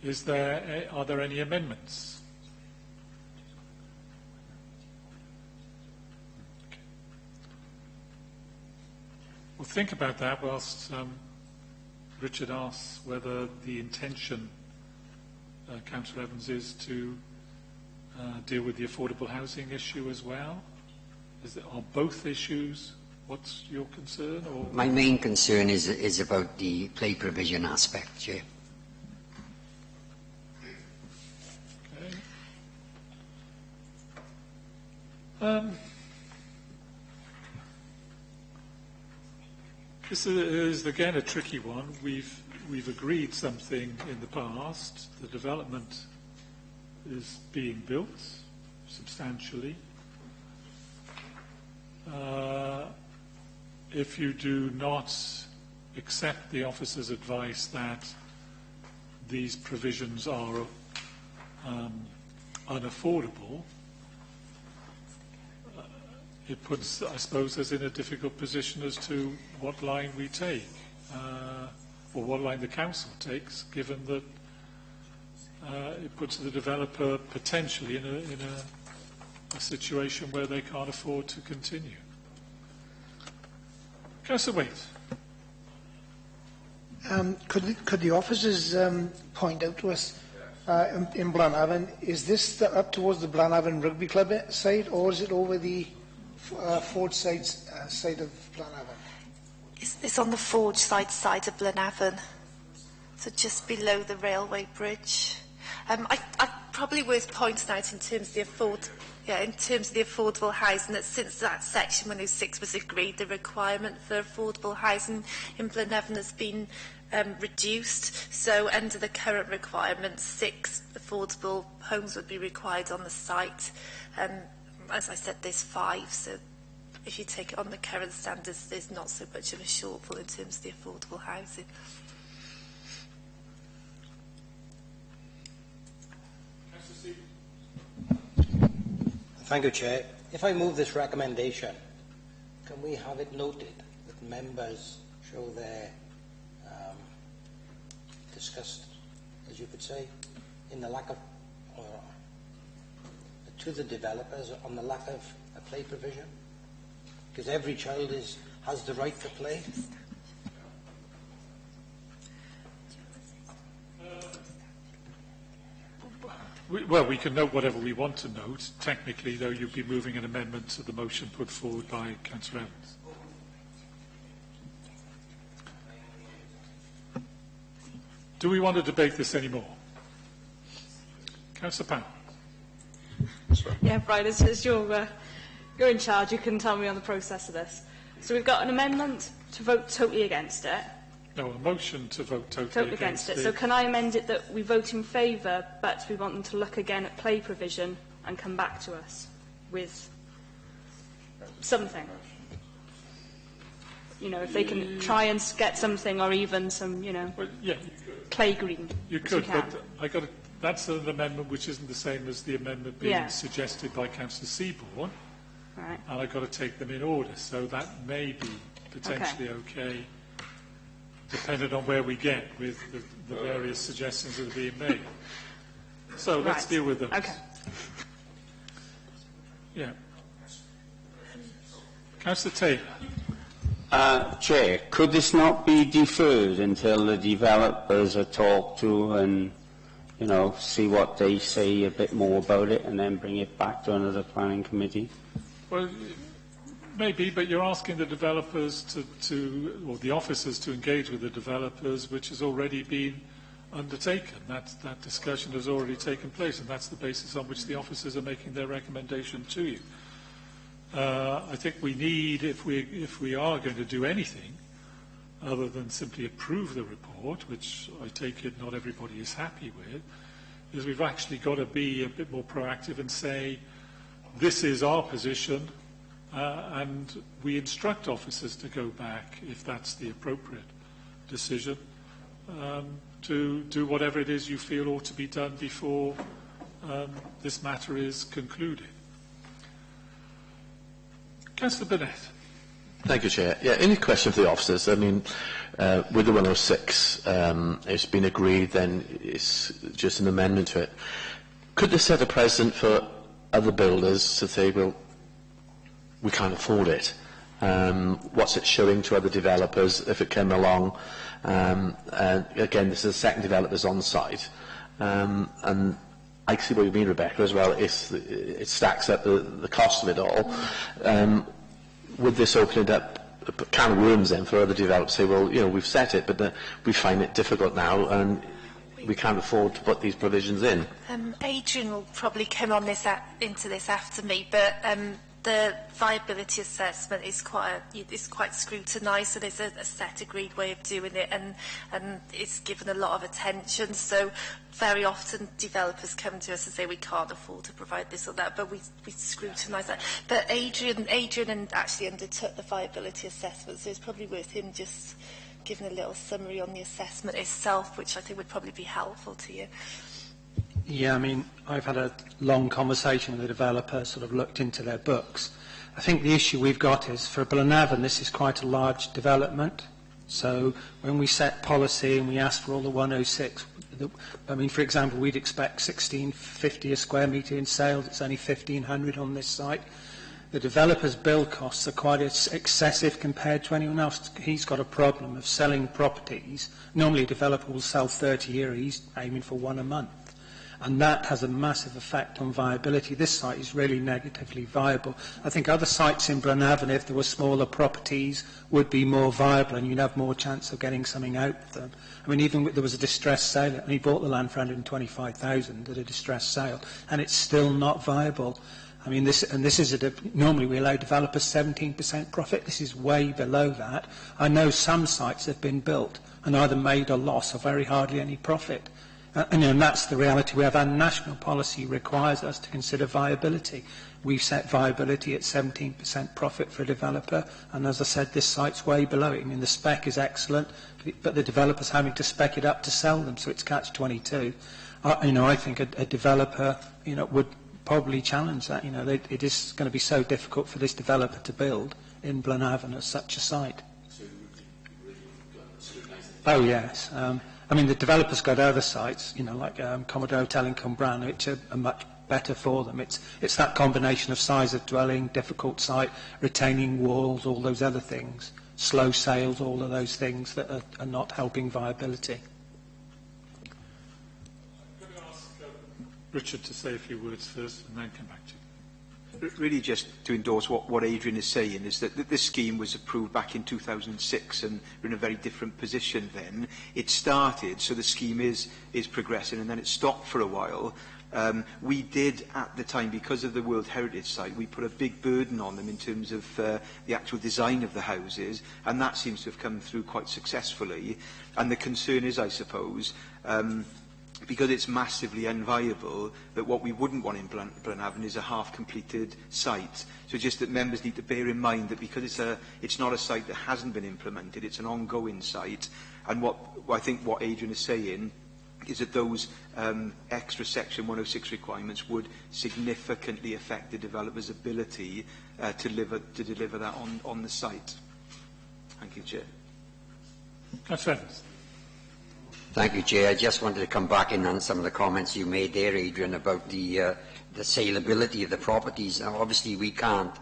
Are there any amendments? Okay. We'll think about that whilst Richard asks whether the intention, Councillor Evans, is to deal with the affordable housing issue as well. Are both issues? What's your concern? Or? My main concern is about the play provision aspect, Chair. This is again a tricky one. We've agreed something in the past. The development is being built substantially. If you do not accept the officer's advice that these provisions are unaffordable, it puts, I suppose, us in a difficult position as to what line we take, or what line the council takes, given that it puts the developer potentially in a situation where they can't afford to continue. Councillor Waite. Could the officers point out to us in Blanavon, is this up towards the Blanavon Rugby Club side, or is it over the Forge side of Blanavon? It's on the Forge side of Blanavon, so just below the railway bridge. I probably worth pointing out in terms of the affordable housing, that since that section 106 was agreed, the requirement for affordable housing in Blanavon has been reduced. So under the current requirements, 6 affordable homes would be required on the site. As I said, there's 5, so if you take it on the current standards, there's not so much of a shortfall in terms of the affordable housing. Thank you, Chair. If I move this recommendation, can we have it noted that members show their disgust, as you could say, in the lack of, to the developers on the lack of a play provision? Because every child has the right to play. We can note whatever we want to note. Technically, though, you'd be moving an amendment to the motion put forward by Councillor Evans. Do we want to debate this anymore? Councillor Powell. Yeah, Brian, as you're in charge, you can tell me on the process of this. So we've got an amendment to vote totally against it. No, a motion to vote totally against it. So can I amend it that we vote in favour, but we want them to look again at play provision and come back to us with something? You know, if they can try and get something, or even some, well, yeah, play green. You could, but that's an amendment which isn't the same as the amendment being suggested by Councillor Seaborn. Right. And I've got to take them in order, so that may be potentially okay, depending on where we get with the various suggestions that are being made. So let's deal with those. Okay. Yeah. Councillor Taylor. Chair, could this not be deferred until the developers are talked to and, you know, see what they say a bit more about it, and then bring it back to another planning committee? Well, Maybe, but you're asking the developers or the officers to engage with the developers, which has already been undertaken. That discussion has already taken place, and that's the basis on which the officers are making their recommendation to you. I think we need, if we are going to do anything other than simply approve the report, which I take it not everybody is happy with, is we've actually got to be a bit more proactive and say, this is our position, and we instruct officers to go back, if that's the appropriate decision, to do whatever it is you feel ought to be done before this matter is concluded. Councillor Burnett. Thank you, Chair. Yeah, any question for the officers? I mean, with the 106, it's been agreed, then it's just an amendment to it. Could this set a precedent for other builders to say, well, we can't afford it? What's it showing to other developers if it came along? Again, this is the second developers on site. And I see what you mean, Rebecca, as well. It stacks up the cost of it all. With this opening up a can of worms then for other developers, say, well, you know, we've set it, but we find it difficult now, and we can't afford to put these provisions in. Adrian will probably come on into this after me, but the viability assessment is quite scrutinised, so there's a set agreed way of doing it, and it's given a lot of attention. So very often developers come to us and say we can't afford to provide this or that, but we scrutinise that. But Adrian actually undertook the viability assessment, so it's probably worth him just giving a little summary on the assessment itself, which I think would probably be helpful to you. Yeah, I mean, I've had a long conversation with the developer, sort of looked into their books. I think the issue we've got is, for Blenavon, this is quite a large development. So when we set policy and we ask for all the 106, I mean, for example, we'd expect 1650 a square metre in sales. It's only 1500 on this site. The developer's build costs are quite excessive compared to anyone else. He's got a problem of selling properties. Normally a developer will sell 30 a year. He's aiming for one a month. And that has a massive effect on viability. This site is really negatively viable. I think other sites in Blenavon, if there were smaller properties, would be more viable, and you'd have more chance of getting something out of them. I mean, even there was a distressed sale, and he bought the land for 125,000 at a distressed sale, and it's still not viable. I mean, normally we allow developers 17% profit. This is way below that. I know some sites have been built and either made a loss or very hardly any profit. And that's the reality we have. Our national policy requires us to consider viability. We've set viability at 17% profit for a developer, and as I said, this site's way below it. I mean, the spec is excellent, but the developer's having to spec it up to sell them, so it's catch-22. I think a developer, would probably challenge that. It is going to be so difficult for this developer to build in Blenavon at such a site. Oh yes. I mean, the developers got other sites, like Commodore Hotel in Cumbrana, which are much better for them. It's that combination of size of dwelling, difficult site, retaining walls, all those other things, slow sales, all of those things that are not helping viability. I'm going to ask Richard to say a few words first and then come back to you. Really, just to endorse what Adrian is saying, is that this scheme was approved back in 2006, and we're in a very different position then. It started, so the scheme is progressing, and then it stopped for a while. We did, at the time, because of the World Heritage Site, we put a big burden on them in terms of the actual design of the houses, and that seems to have come through quite successfully. And the concern is, I suppose, because it's massively unviable, that what we wouldn't want in Blenavon is a half-completed site. So just that members need to bear in mind that because it's not a site that hasn't been implemented, it's an ongoing site. And I think what Adrian is saying is that those extra Section 106 requirements would significantly affect the developer's ability to deliver that on the site. Thank you, Chair. That's right. Thank you, Chair. I just wanted to come back in on some of the comments you made there, Adrian, about the saleability of the properties. Now, obviously, we can't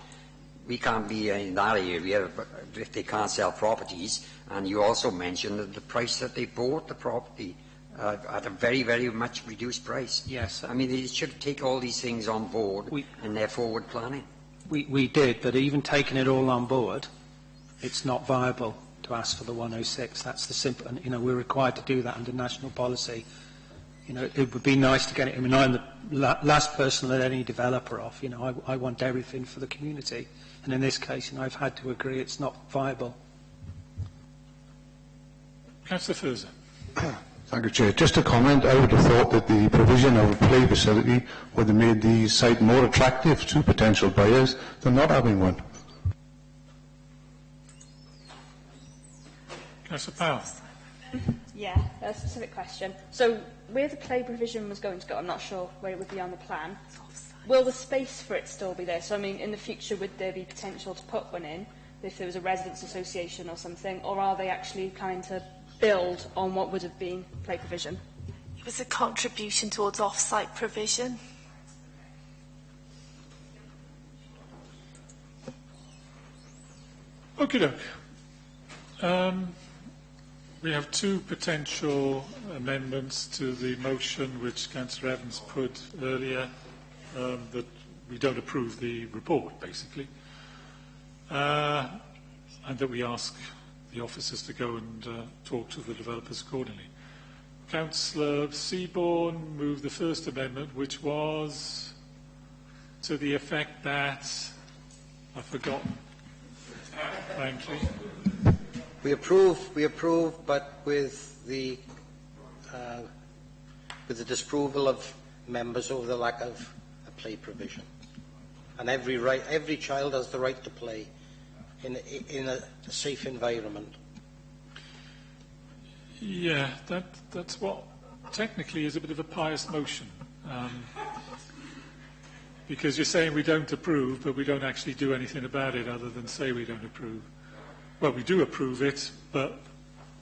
be in that area if they can't sell properties. And you also mentioned that the price that they bought the property at a very, very much reduced price. Yes. I mean, they should take all these things on board in their forward planning. we did, but even taking it all on board, it's not viable to ask for the 106. That's the simple, and we're required to do that under national policy. It would be nice to get it. I mean, I'm the last person that any developer off. I want everything for the community, and in this case, I've had to agree it's not viable. Councillor Furzer. Thank you, Chair. Just a comment. I would have thought that the provision of a play facility would have made the site more attractive to potential buyers than not having one. Councillor Powell. Yeah, a specific question. So, where the play provision was going to go, I'm not sure where it would be on the plan. Will the space for it still be there? So, I mean, in the future, would there be potential to put one in if there was a residents' association or something, or are they actually trying to build on what would have been play provision? It was a contribution towards off-site provision. Okay, we have two potential amendments to the motion which Councillor Evans put earlier, that we don't approve the report, basically, and that we ask the officers to go and talk to the developers accordingly. Councillor Seaborn moved the first amendment, which was to the effect that I've forgotten. Frankly, we approve, but with the disapproval of members over the lack of a play provision. And every child has the right to play in a safe environment. Yeah, that's what technically is a bit of a pious motion. Because you're saying we don't approve, but we don't actually do anything about it other than say we don't approve. Well, we do approve it, but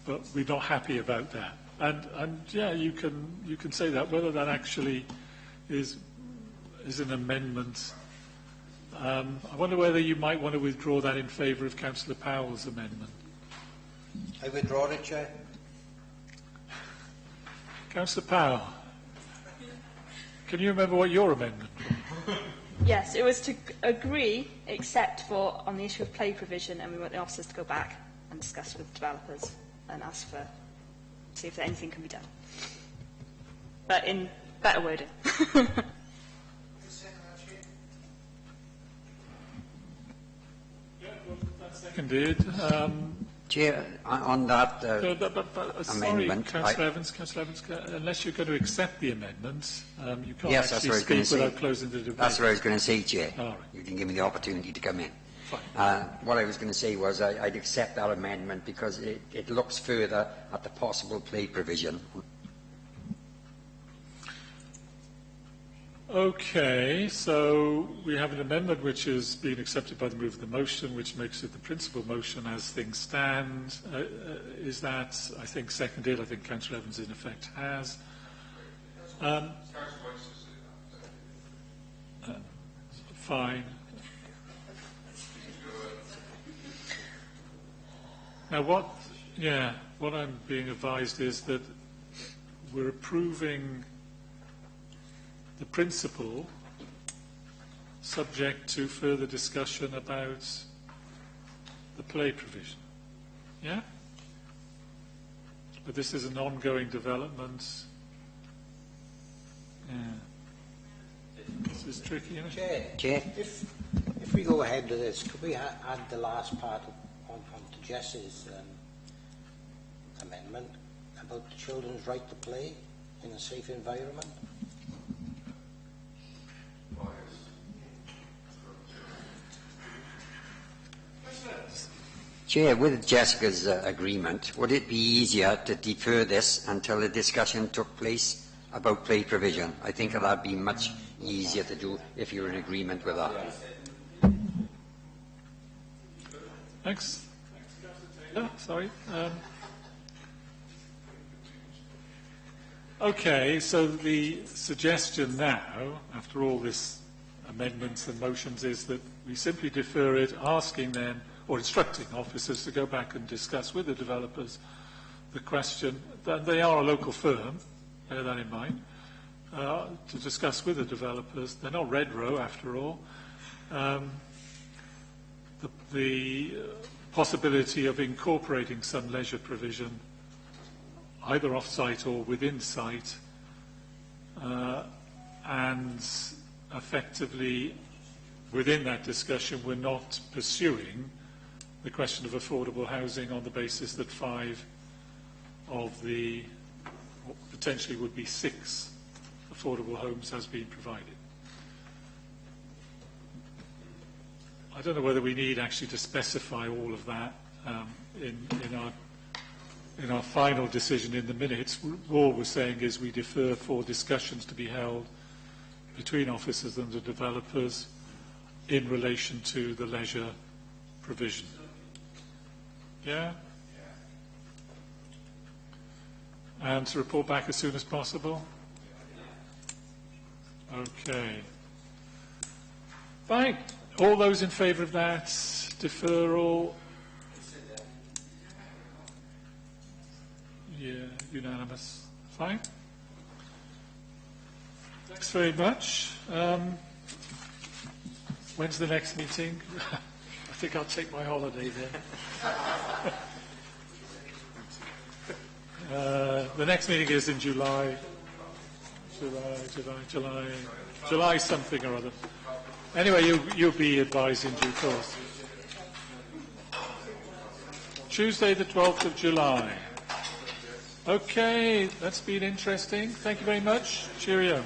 we're not happy about that. And yeah, you can say that. Whether that actually is an amendment, I wonder whether you might want to withdraw that in favour of Councillor Powell's amendment. I withdraw it, Chair. Councillor Powell, can you remember what your amendment was? Yes, it was to agree, except for on the issue of play provision, and we want the officers to go back and discuss with developers and ask for, see if anything can be done. But in better wording. Seconded. Chair, on that amendment... Councillor Evans, unless you're going to accept the amendment, you can't yes, actually speak without closing the debate. That's what I was going to say, Chair. All right. You didn't give me the opportunity to come in. Fine. What I was going to say was I'd accept that amendment because it looks further at the possible play provision. Okay, so we have an amendment which has been accepted by the move of the motion, which makes it the principal motion as things stand. Is that, I think, seconded? I think Councillor Evans, in effect, has. Fine. Now, what I'm being advised is that we're approving the principle subject to further discussion about the play provision. Yeah? But this is an ongoing development. Yeah. This is tricky, isn't it? Chair, if we go ahead with this, could we add the last part on to Jess's amendment about the children's right to play in a safe environment? Chair, with Jessica's agreement, would it be easier to defer this until a discussion took place about play provision? I think that would be much easier to do if you're in agreement with that. Thanks. Taylor, sorry. Okay, so the suggestion now, after all this amendments and motions, is that we simply defer it, asking them, or instructing officers to go back and discuss with the developers the question, that they are a local firm, bear that in mind, to discuss with the developers. They're not Red Row, after all. the possibility of incorporating some leisure provision, either off-site or within site, and effectively, within that discussion, we're not pursuing the question of affordable housing on the basis that 5 of the potentially would be 6 affordable homes has been provided. I don't know whether we need actually to specify all of that in our final decision in the minutes. All we're saying is we defer for discussions to be held between officers and the developers in relation to the leisure provision. Yeah? And to report back as soon as possible? Okay. Fine. All those in favour of that deferral? Yeah, unanimous. Fine. Thanks very much. When's the next meeting? I think I'll take my holiday then. The next meeting is in July something or other. Anyway, you'll be advised in due course. Tuesday the 12th of July. Okay, that's been interesting. Thank you very much. Cheerio.